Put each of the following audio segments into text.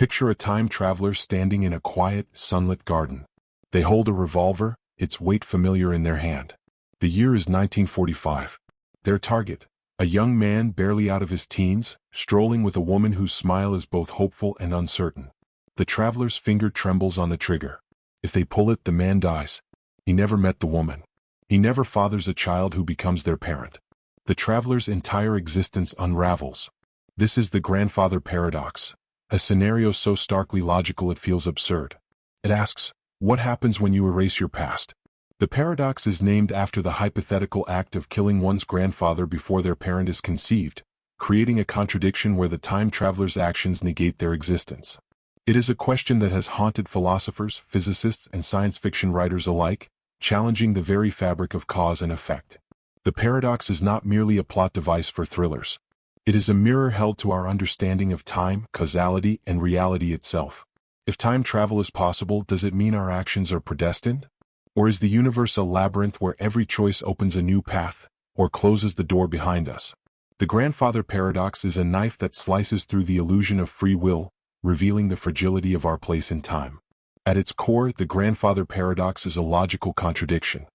Picture a time traveler standing in a quiet, sunlit garden. They hold a revolver, its weight familiar in their hand. The year is 1945. Their target, a young man barely out of his teens, strolling with a woman whose smile is both hopeful and uncertain. The traveler's finger trembles on the trigger. If they pull it, the man dies. He never met the woman. He never fathers a child who becomes their parent. The traveler's entire existence unravels. This is the grandfather paradox, a scenario so starkly logical it feels absurd. It asks, what happens when you erase your past? The paradox is named after the hypothetical act of killing one's grandfather before their parent is conceived, creating a contradiction where the time traveler's actions negate their existence. It is a question that has haunted philosophers, physicists, and science fiction writers alike, challenging the very fabric of cause and effect. The paradox is not merely a plot device for thrillers. It is a mirror held to our understanding of time, causality, and reality itself. If time travel is possible, does it mean our actions are predestined? Or is the universe a labyrinth where every choice opens a new path, or closes the door behind us? The grandfather paradox is a knife that slices through the illusion of free will, revealing the fragility of our place in time. At its core, the grandfather paradox is a logical contradiction.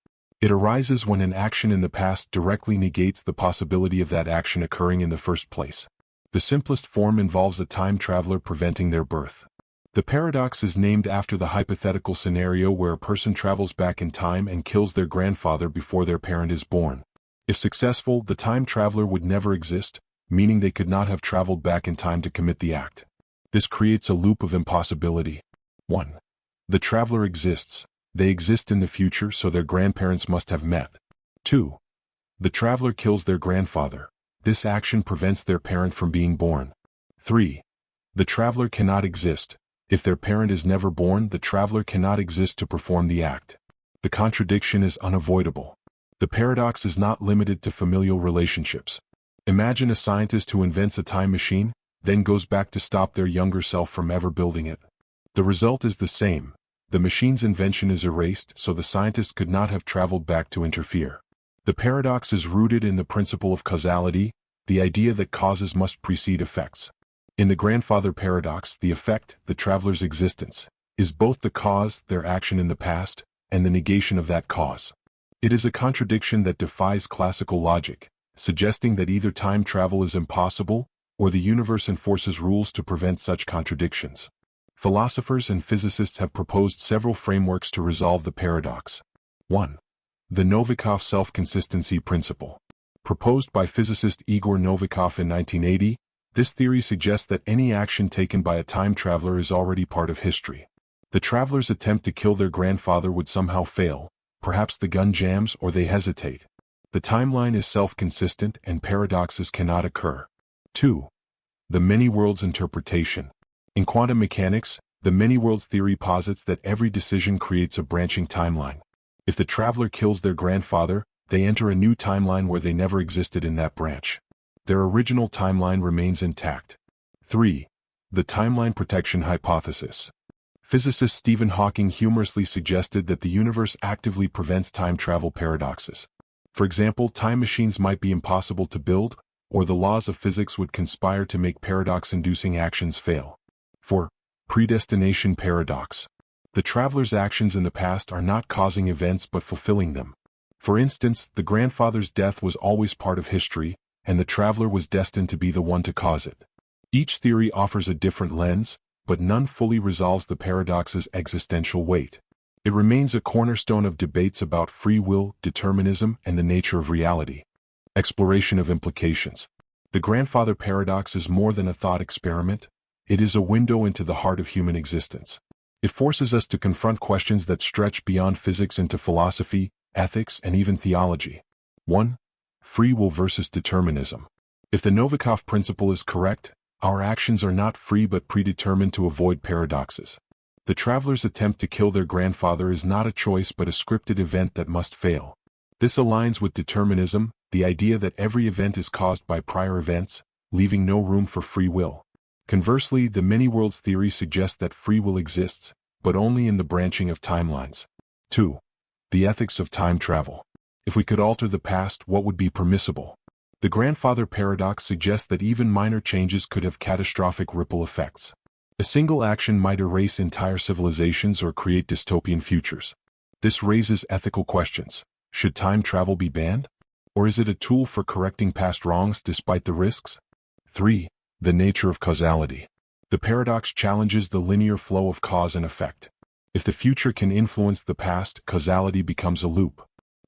It arises when an action in the past directly negates the possibility of that action occurring in the first place. The simplest form involves a time traveler preventing their birth. The paradox is named after the hypothetical scenario where a person travels back in time and kills their grandfather before their parent is born. If successful, the time traveler would never exist, meaning they could not have traveled back in time to commit the act. This creates a loop of impossibility. 1. The traveler exists. They exist in the future, so their grandparents must have met. 2. The traveler kills their grandfather. This action prevents their parent from being born. 3. The traveler cannot exist. If their parent is never born, the traveler cannot exist to perform the act. The contradiction is unavoidable. The paradox is not limited to familial relationships. Imagine a scientist who invents a time machine, then goes back to stop their younger self from ever building it. The result is the same. The machine's invention is erased, so the scientist could not have traveled back to interfere. The paradox is rooted in the principle of causality, the idea that causes must precede effects. In the grandfather paradox, the effect, the traveler's existence, is both the cause, their action in the past, and the negation of that cause. It is a contradiction that defies classical logic, suggesting that either time travel is impossible, or the universe enforces rules to prevent such contradictions. Philosophers and physicists have proposed several frameworks to resolve the paradox. 1. The Novikov self-consistency principle. Proposed by physicist Igor Novikov in 1980, this theory suggests that any action taken by a time traveler is already part of history. The traveler's attempt to kill their grandfather would somehow fail, perhaps the gun jams or they hesitate. The timeline is self-consistent and paradoxes cannot occur. 2. The many-worlds interpretation. In quantum mechanics, the many-worlds theory posits that every decision creates a branching timeline. If the traveler kills their grandfather, they enter a new timeline where they never existed in that branch. Their original timeline remains intact. 3. The timeline protection hypothesis. Physicist Stephen Hawking humorously suggested that the universe actively prevents time travel paradoxes. For example, time machines might be impossible to build, or the laws of physics would conspire to make paradox-inducing actions fail. 4. Predestination paradox. The traveler's actions in the past are not causing events but fulfilling them. For instance, the grandfather's death was always part of history, and the traveler was destined to be the one to cause it. Each theory offers a different lens, but none fully resolves the paradox's existential weight. It remains a cornerstone of debates about free will, determinism, and the nature of reality. Exploration of implications. The grandfather paradox is more than a thought experiment. It is a window into the heart of human existence. It forces us to confront questions that stretch beyond physics into philosophy, ethics, and even theology. 1. Free will versus determinism. If the Novikov principle is correct, our actions are not free but predetermined to avoid paradoxes. The traveler's attempt to kill their grandfather is not a choice but a scripted event that must fail. This aligns with determinism, the idea that every event is caused by prior events, leaving no room for free will. Conversely, the many-worlds theory suggests that free will exists, but only in the branching of timelines. 2. The ethics of time travel. If we could alter the past, what would be permissible? The grandfather paradox suggests that even minor changes could have catastrophic ripple effects. A single action might erase entire civilizations or create dystopian futures. This raises ethical questions. Should time travel be banned? Or is it a tool for correcting past wrongs despite the risks? 3. The nature of causality. The paradox challenges the linear flow of cause and effect. If the future can influence the past, causality becomes a loop.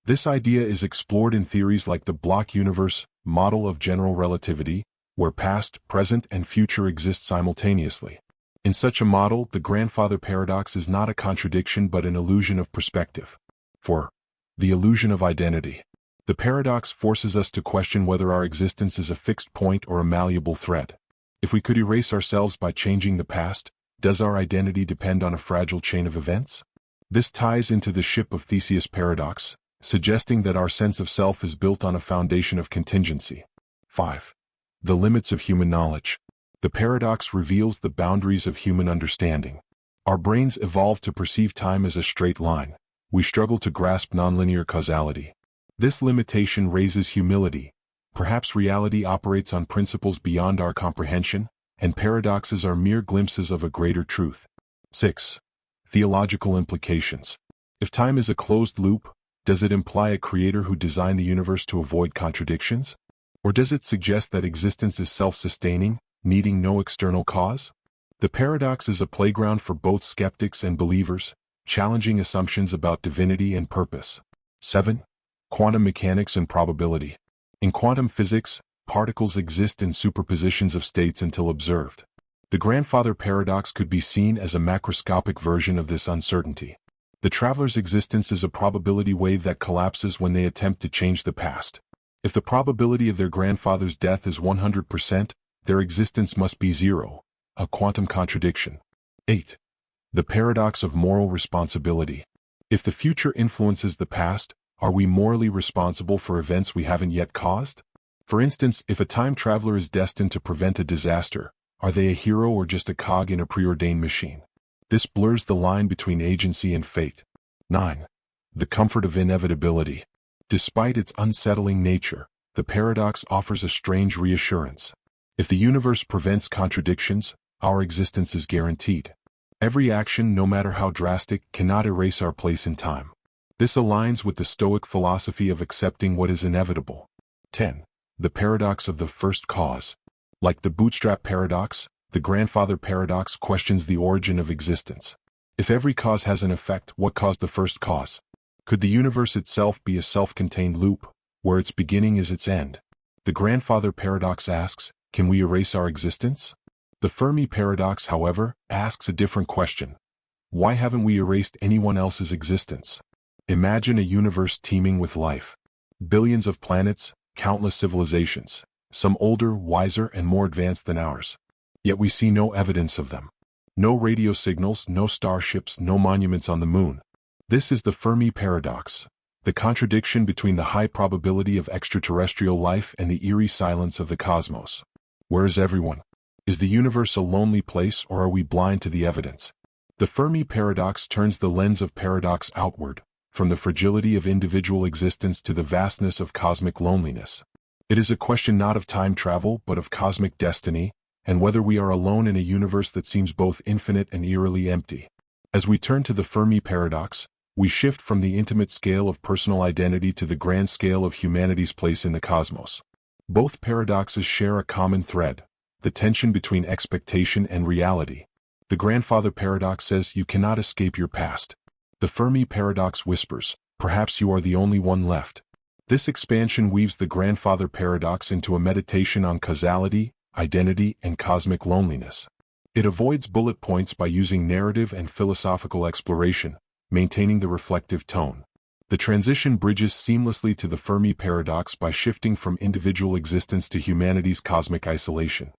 This idea is explored in theories like the block universe model of general relativity, where past, present, and future exist simultaneously. In such a model, the grandfather paradox is not a contradiction but an illusion of perspective. 4. The illusion of identity. The paradox forces us to question whether our existence is a fixed point or a malleable thread. If we could erase ourselves by changing the past, does our identity depend on a fragile chain of events? This ties into the ship of Theseus paradox, suggesting that our sense of self is built on a foundation of contingency. 5. The limits of human knowledge. The paradox reveals the boundaries of human understanding. Our brains evolved to perceive time as a straight line. We struggle to grasp nonlinear causality. This limitation raises humility. Perhaps reality operates on principles beyond our comprehension, and paradoxes are mere glimpses of a greater truth. 6. Theological implications. If time is a closed loop, does it imply a creator who designed the universe to avoid contradictions? Or does it suggest that existence is self-sustaining, needing no external cause? The paradox is a playground for both skeptics and believers, challenging assumptions about divinity and purpose. 7. Quantum mechanics and probability. In quantum physics, particles exist in superpositions of states until observed. The grandfather paradox could be seen as a macroscopic version of this uncertainty. The traveler's existence is a probability wave that collapses when they attempt to change the past. If the probability of their grandfather's death is 100%, their existence must be zero, a quantum contradiction. 8. The paradox of moral responsibility. If the future influences the past, are we morally responsible for events we haven't yet caused? For instance, if a time traveler is destined to prevent a disaster, are they a hero or just a cog in a preordained machine? This blurs the line between agency and fate. 9. The comfort of inevitability. Despite its unsettling nature, the paradox offers a strange reassurance. If the universe prevents contradictions, our existence is guaranteed. Every action, no matter how drastic, cannot erase our place in time. This aligns with the Stoic philosophy of accepting what is inevitable. 10. The paradox of the first cause. Like the bootstrap paradox, the grandfather paradox questions the origin of existence. If every cause has an effect, what caused the first cause? Could the universe itself be a self-contained loop, where its beginning is its end? The grandfather paradox asks, can we erase our existence? The Fermi paradox, however, asks a different question. Why haven't we erased anyone else's existence? Imagine a universe teeming with life. Billions of planets, countless civilizations, some older, wiser, and more advanced than ours. Yet we see no evidence of them. No radio signals, no starships, no monuments on the moon. This is the Fermi paradox, the contradiction between the high probability of extraterrestrial life and the eerie silence of the cosmos. Where is everyone? Is the universe a lonely place, or are we blind to the evidence? The Fermi paradox turns the lens of paradox outward, from the fragility of individual existence to the vastness of cosmic loneliness. It is a question not of time travel but of cosmic destiny, and whether we are alone in a universe that seems both infinite and eerily empty. As we turn to the Fermi paradox, we shift from the intimate scale of personal identity to the grand scale of humanity's place in the cosmos. Both paradoxes share a common thread, the tension between expectation and reality. The grandfather paradox says you cannot escape your past. The Fermi paradox whispers, perhaps you are the only one left. This expansion weaves the grandfather paradox into a meditation on causality, identity, and cosmic loneliness. It avoids bullet points by using narrative and philosophical exploration, maintaining the reflective tone. The transition bridges seamlessly to the Fermi paradox by shifting from individual existence to humanity's cosmic isolation.